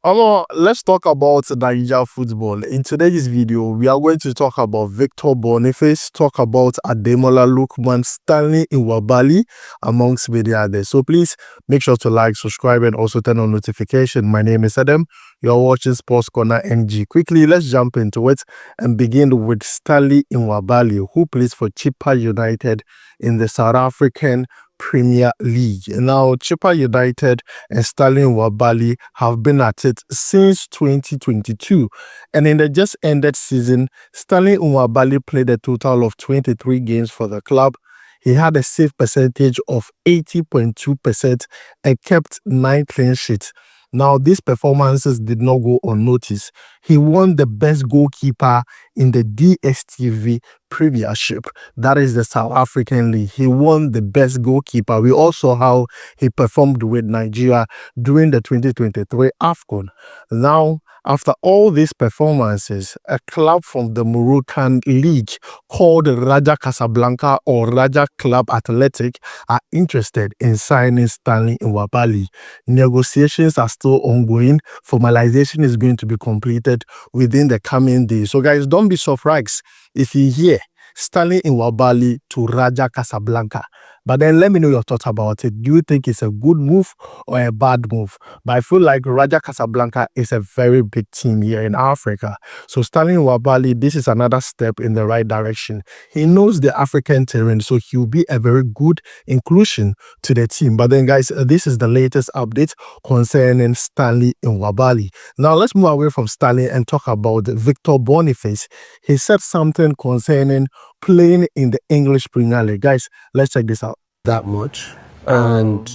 Let's talk about Nigeria football. In today's video, we are going to talk about Victor Boniface, talk about Ademola Lookman, Stanley Nwabali, amongst many others. So please make sure to like, subscribe, and also turn on notification. My name is Adam. You are watching Sports Corner NG. Quickly, let's jump into it and begin with Stanley Nwabali, who plays for Chippa United in the South African Premier League. Now, Chippa United and Stanley Nwabali have been at it since 2022. And in the just ended season, Stanley Nwabali played a total of 23 games for the club. He had a save percentage of 80.2% and kept 9 clean sheets. Now, these performances did not go unnoticed. He won the best goalkeeper in the DStv Premiership. That is the South African League. He won the best goalkeeper. We also saw how he performed with Nigeria during the 2023 AFCON. Now, after all these performances, a club from the Moroccan league called Raja Casablanca or Raja Club Athletic are interested in signing Stanley Nwabali. Negotiations are still ongoing. Formalization is going to be completed within the coming days. So guys, don't be surprised if you hear Stanley Nwabali to Raja Casablanca. But then let me know your thoughts about it. Do you think it's a good move or a bad move? But I feel like Raja Casablanca is a very big team here in Africa. So Stanley Nwabali, this is another step in the right direction. He knows the African terrain, so he'll be a very good inclusion to the team. But then guys, this is the latest update concerning Stanley Nwabali. Now let's move away from Stanley and talk about Victor Boniface. He said something concerning playing in the English Premier League. Guys, let's check this out. That much. And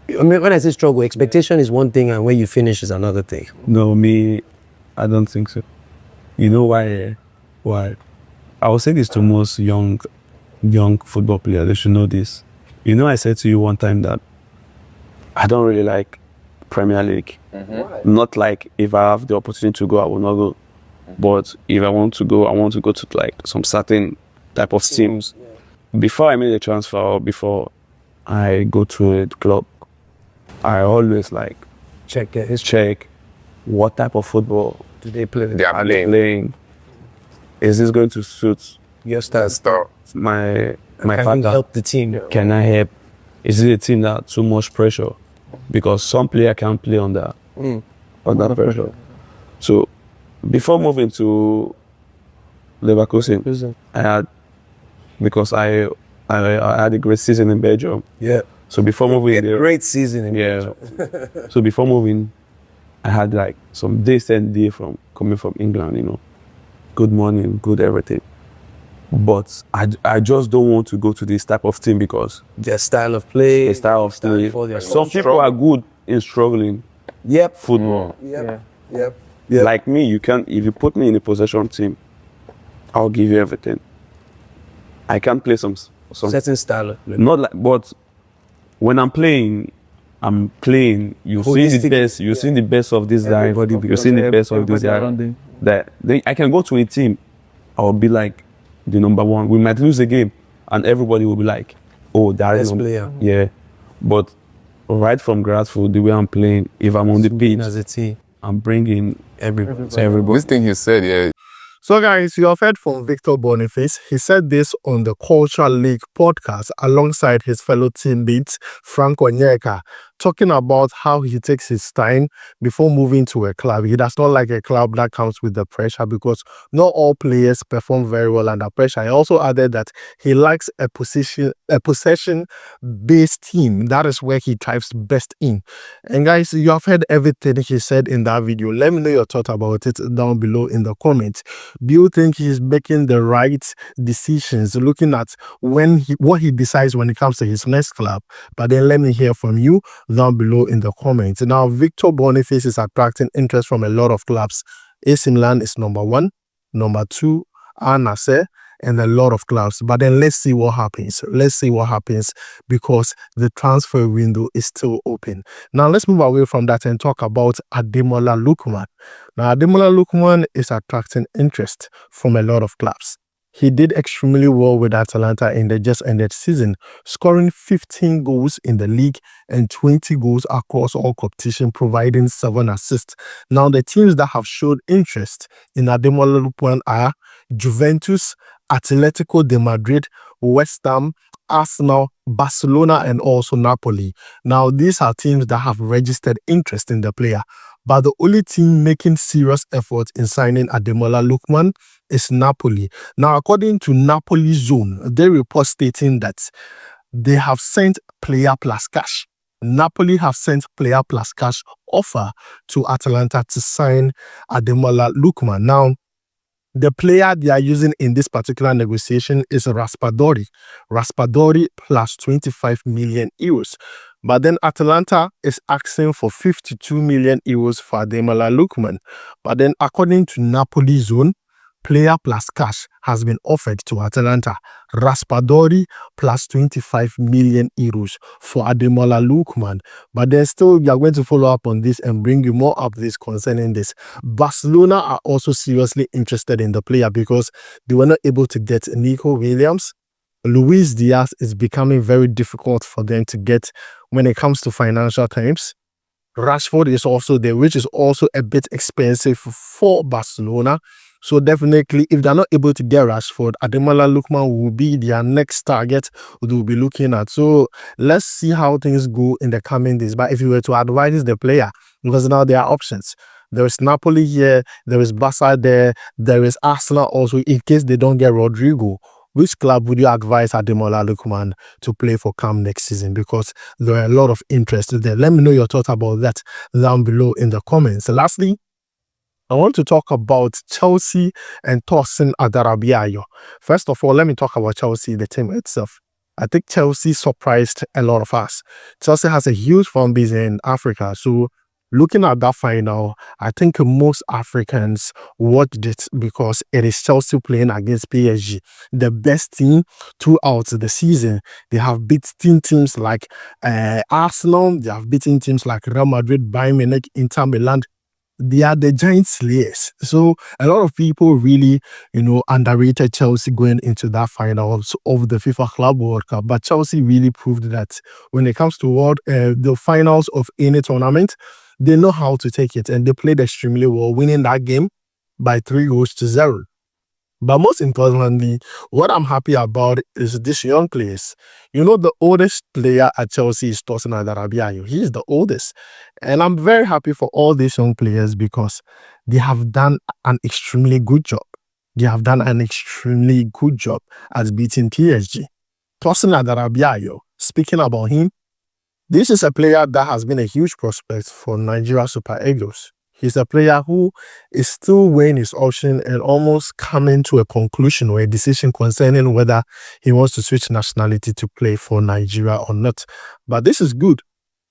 I mean, when I say struggle, expectation is one thing and where you finish is another thing. No, me, I don't think so. You know why? Why? I will say this to most young football players. They should know this. You know, I said to you one time that I don't really like Premier League. Not like if I have the opportunity to go, I will not go. But if I want to go, I want to go to like some certain type of teams. Before I made a transfer or before I go to a club, I always like check what type of football Do they play? They are are they playing. Is this going to suit Your style. my Can you partner? help the team? Can I help? Is it a team that too much pressure? Because some player can't play under pressure. So before moving to Leverkusen, I had because I had a great season in Belgium. Yeah. So before moving there, Great season. yeah. So before moving, I had like some decent day from coming from England. You know, good morning, good everything. But I just don't want to go to this type of team because Their style of play. the style of play. for their Some people are good in struggling Yep. football. Yep. Yep. Like me, you can if you put me in a possession team, I'll give you everything. I can play some Certain style of play. not like, but when I'm playing. You see the Holistic, best. You see the best of this guy. You see the best of this guy. That I can go to a team. I will be like the number one. We might lose a game, and everybody will be like, "Oh, that is Best player. Yeah, but right from grassroots, the way I'm playing, if I'm on the pitch, As a team. I'm bringing Everybody. This thing he said, yeah, So guys, you have heard from Victor Boniface. He said this on the Cultural League podcast alongside his fellow teammates Frank Onyeka, talking about how he takes his time before moving to a club. He does not like a club that comes with the pressure because not all players perform very well under pressure. He also added that he likes a possession-based team. That is where he thrives best in. And guys, you have heard everything he said in that video. Let me know your thoughts about it down below in the comments. Do you think he's making the right decisions, looking at what he decides when it comes to his next club? But then let me hear from you down below in the comments. Now, Victor Boniface is attracting interest from a lot of clubs. AC Milan is number 1, number 2, Al Nassr, and a lot of clubs. But then let's see what happens. Let's see what happens because the transfer window is still open. Now, let's move away from that and talk about Ademola Lookman. Now, Ademola Lookman is attracting interest from a lot of clubs. He did extremely well with Atalanta in the just ended season, scoring 15 goals in the league and 20 goals across all competition, providing 7 assists. Now, the teams that have showed interest in Ademola Lookman are Juventus, Atletico de Madrid, West Ham, Arsenal, Barcelona, and also Napoli. Now, these are teams that have registered interest in the player, but the only team making serious efforts in signing Ademola Lookman is Napoli. Now, according to Napoli Zone, they report stating that they have sent player plus cash. Napoli have sent player plus cash offer to Atalanta to sign Ademola Lookman. Now, the player they are using in this particular negotiation is Raspadori. Raspadori plus 25 million euros. But then Atalanta is asking for 52 million euros for Ademola Lookman. But then according to Napoli Zone, player plus cash has been offered to Atalanta. Raspadori plus 25 million euros for Ademola Lookman. But then still, we are going to follow up on this and bring you more updates concerning this. Barcelona are also seriously interested in the player because they were not able to get Nico Williams. Luis Diaz is becoming very difficult for them to get when it comes to financial terms. Rashford is also there, which is also a bit expensive for Barcelona. So definitely, if they're not able to get Rashford, Ademola Lookman will be their next target they'll be looking at. So let's see how things go in the coming days. But if you were to advise the player, because now there are options. There is Napoli here, there is Barca there is Arsenal also, in case they don't get Rodrigo. Which club would you advise Ademola Lookman to play for come next season? Because there are a lot of interest there. Let me know your thoughts about that down below in the comments. Lastly, I want to talk about Chelsea and Tosin Adarabioyo. First of all, let me talk about Chelsea, the team itself. I think Chelsea surprised a lot of us. Chelsea has a huge fan base in Africa. So looking at that final, I think most Africans watched it because it is Chelsea playing against PSG, the best team throughout the season. They have beaten teams like Arsenal, they have beaten teams like Real Madrid, Bayern Munich, Inter Milan. They are the giant slayers. So a lot of people really, underrated Chelsea going into that final of the FIFA Club World Cup. But Chelsea really proved that when it comes to the finals of any tournament, they know how to take it, and they played extremely well, winning that game by 3-0. But most importantly, what I'm happy about is this young players. The oldest player at Chelsea is Tosin Adarabioyo. He is the oldest. And I'm very happy for all these young players because they have done an extremely good job. They have done an extremely good job at beating PSG. Tosin Adarabioyo, speaking about him, this is a player that has been a huge prospect for Nigeria Super Eagles. He's a player who is still weighing his option and almost coming to a conclusion or a decision concerning whether he wants to switch nationality to play for Nigeria or not. But this is good.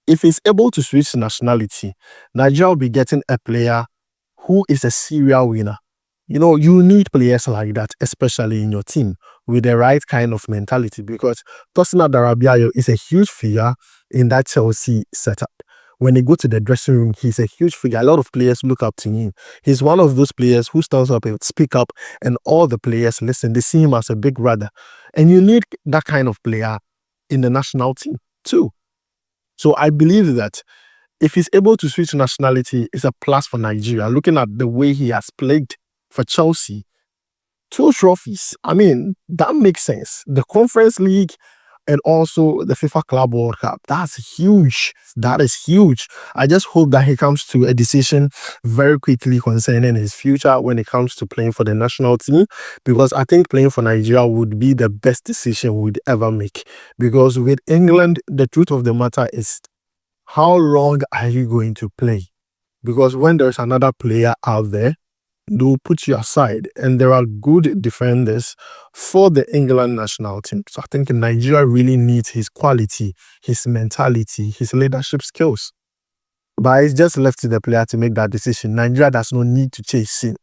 If he's able to switch nationality, Nigeria will be getting a player who is a serial winner. You need players like that, especially in your team, with the right kind of mentality, because Tosin Adarabioyo is a huge figure in that Chelsea setup. When they go to the dressing room, he's a huge figure. A lot of players look up to him. He's one of those players who stands up and speak up, and all the players listen. They see him as a big brother. And you need that kind of player in the national team too. So I believe that if he's able to switch nationality, it's a plus for Nigeria. Looking at the way he has played for Chelsea, 2 trophies. I mean, that makes sense. The Conference League and also the FIFA Club World Cup. That's huge. That is huge. I just hope that he comes to a decision very quickly concerning his future when it comes to playing for the national team, because I think playing for Nigeria would be the best decision we'd ever make. Because with England, the truth of the matter is, how long are you going to play? Because when there's another player out there, they'll put you aside, and there are good defenders for the England national team. So I think Nigeria really needs his quality, his mentality, his leadership skills. But it's just left to the player to make that decision. Nigeria does not need to chase him.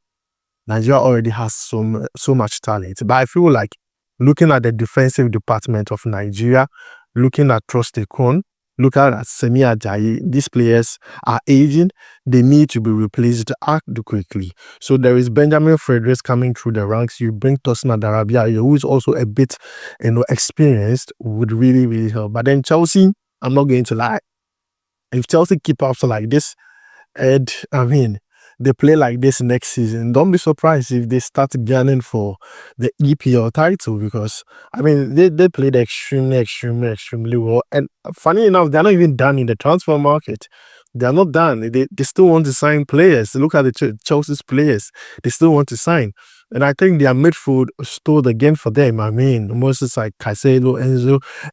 Nigeria already has so much talent. But I feel like looking at the defensive department of Nigeria, looking at Trostekon, Look at Semi Ajayi. These players are aging. They need to be replaced to act quickly. So there is Benjamin Fredericks coming through the ranks. You bring Tosin Adarabioyo, who is also a bit, experienced, would really, really help. But then Chelsea, I'm not going to lie. If Chelsea keep up like this, and I mean, they play like this next season, don't be surprised if they start gunning for the EPL title, because I mean they played extremely well. And funny enough, they're not even done in the transfer market. They're not done. They still want to sign players. Look at the Chelsea's players. They still want to sign. And I think their midfield stole again for them. I mean, Moses like Caicedo,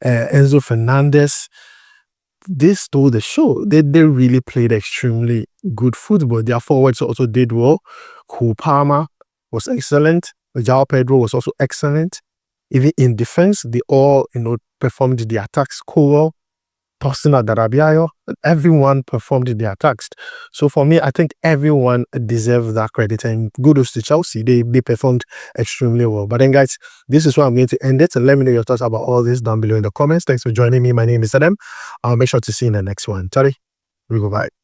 Enzo Fernandez, they stole the show. They really played extremely good football. Their forwards also did well. Cole Palmer was excellent. João Pedro was also excellent. Even in defense, they all, performed the attacks well. Tosin Adarabioyo, everyone performed the attacks. So for me, I think everyone deserves that credit, and kudos to Chelsea. They performed extremely well. But then, guys, this is where I'm going to end it. And let me know your thoughts about all this down below in the comments. Thanks for joining me. My name is Adam. I'll make sure to see you in the next one. Tari, we go bye.